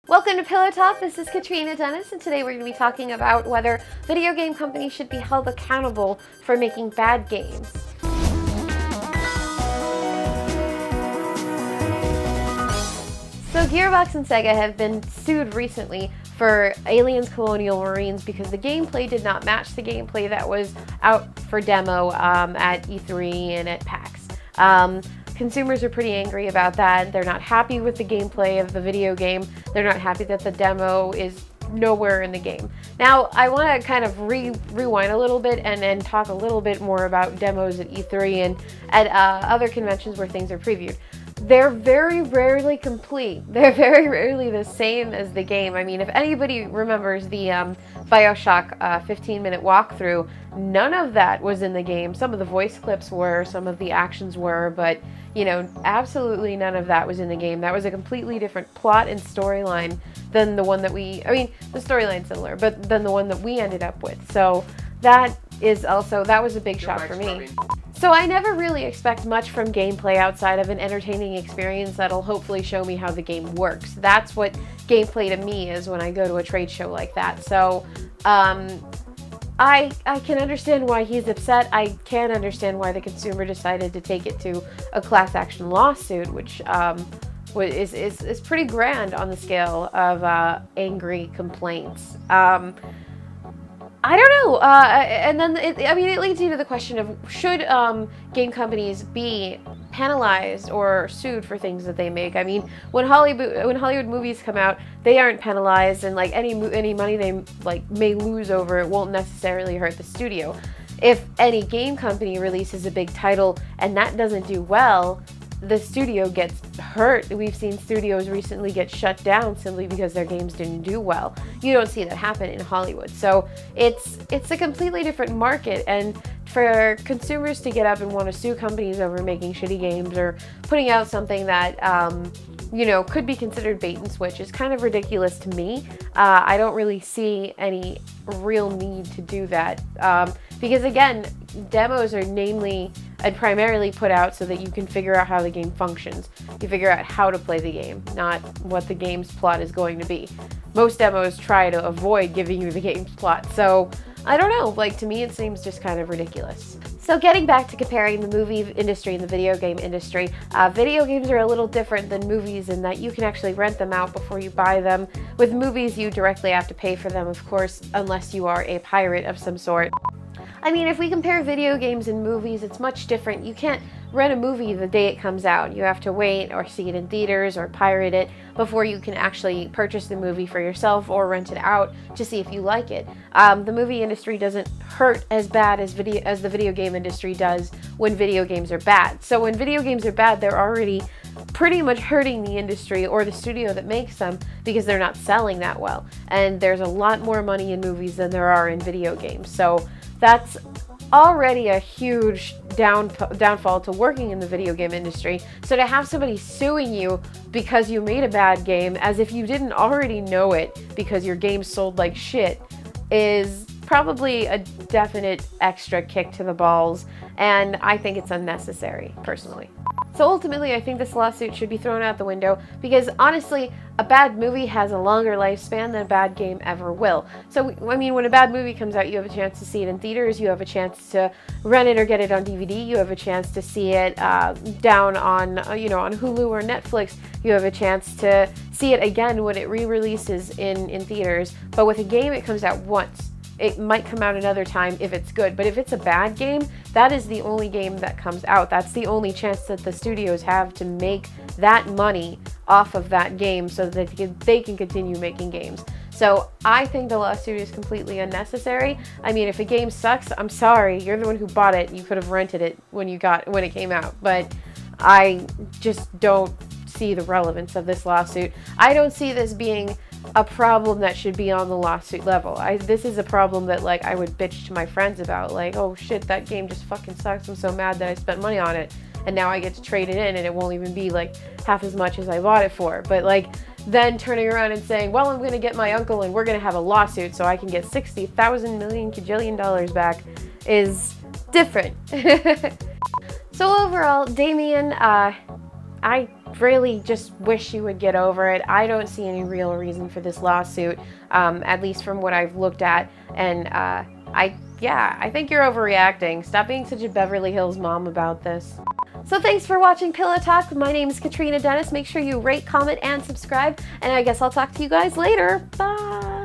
Welcome to Pillow Talk. This is Catrina Dennis, and today we're going to be talking about whether video game companies should be held accountable for making bad games. So Gearbox and Sega have been sued recently for Aliens Colonial Marines because the gameplay did not match the gameplay that was out for demo at E3 and at PAX. Consumers are pretty angry about that. They're not happy with the gameplay of the video game. They're not happy that the demo is nowhere in the game. Now, I want to kind of rewind a little bit and then talk a little bit more about demos at E3 and at other conventions where things are previewed. They're very rarely complete. They're very rarely the same as the game. I mean, if anybody remembers the Bioshock 15-minute walkthrough, none of that was in the game. Some of the voice clips were, some of the actions were, but, you know, absolutely none of that was in the game. That was a completely different plot and storyline than the one that the storyline's similar, but than the one that we ended up with. So that was a big shock for me. So I never really expect much from gameplay outside of an entertaining experience that'll hopefully show me how the game works. That's what gameplay to me is when I go to a trade show like that. So I can understand why he's upset. I can understand why the consumer decided to take it to a class action lawsuit, which is pretty grand on the scale of angry complaints. I don't know, and then it leads you to the question of should game companies be penalized or sued for things that they make. I mean, when Hollywood movies come out, they aren't penalized, and like any money they may lose over it won't necessarily hurt the studio. If any game company releases a big title and that doesn't do well, the studio gets hurt. We've seen studios recently get shut down simply because their games didn't do well. You don't see that happen in Hollywood. So it's a completely different market, and for consumers to get up and want to sue companies over making shitty games or putting out something that could be considered bait and switch is kind of ridiculous to me. I don't really see any real need to do that because, again, demos are primarily put out so that you can figure out how the game functions. You figure out how to play the game, not what the game's plot is going to be. Most demos try to avoid giving you the game's plot, so I don't know, to me it seems just kind of ridiculous. So getting back to comparing the movie industry and the video game industry, video games are a little different than movies in that you can actually rent them out before you buy them. With movies, you directly have to pay for them, of course, unless you are a pirate of some sort. I mean, if we compare video games and movies, it's much different. You can't rent a movie the day it comes out. You have to wait or see it in theaters or pirate it before you can actually purchase the movie for yourself or rent it out to see if you like it. The movie industry doesn't hurt as bad as the video game industry does when video games are bad. So when video games are bad, they're already pretty much hurting the industry or the studio that makes them because they're not selling that well. And there's a lot more money in movies than there are in video games. So that's already a huge downfall to working in the video game industry. So to have somebody suing you because you made a bad game as if you didn't already know it because your game sold like shit is probably a definite extra kick to the balls, and I think it's unnecessary, personally. So ultimately, I think this lawsuit should be thrown out the window because, honestly, a bad movie has a longer lifespan than a bad game ever will. So, I mean, when a bad movie comes out, you have a chance to see it in theaters, you have a chance to rent it or get it on DVD, you have a chance to see it down on, on Hulu or Netflix, you have a chance to see it again when it re-releases in theaters. But with a game, it comes out once. It might come out another time if it's good, but if it's a bad game, that is the only game that comes out. That's the only chance that the studios have to make that money off of that game so that they can continue making games. So I think the lawsuit is completely unnecessary. I mean, if a game sucks, I'm sorry, you're the one who bought it. You could have rented it when it came out, but I just don't see the relevance of this lawsuit. I don't see this being a problem that should be on the lawsuit level. This is a problem that I would bitch to my friends about, oh shit, that game just fucking sucks, I'm so mad that I spent money on it and now I get to trade it in and it won't even be half as much as I bought it for. But then turning around and saying, well, I'm gonna get my uncle and we're gonna have a lawsuit so I can get 60,000 million kajillion dollars back is different. So overall, Damien, I really just wish you would get over it. I don't see any real reason for this lawsuit, at least from what I've looked at. And I think you're overreacting. Stop being such a Beverly Hills mom about this. So thanks for watching Pillow Talk. My name is Catrina Dennis. Make sure you rate, comment, and subscribe. And I guess I'll talk to you guys later. Bye!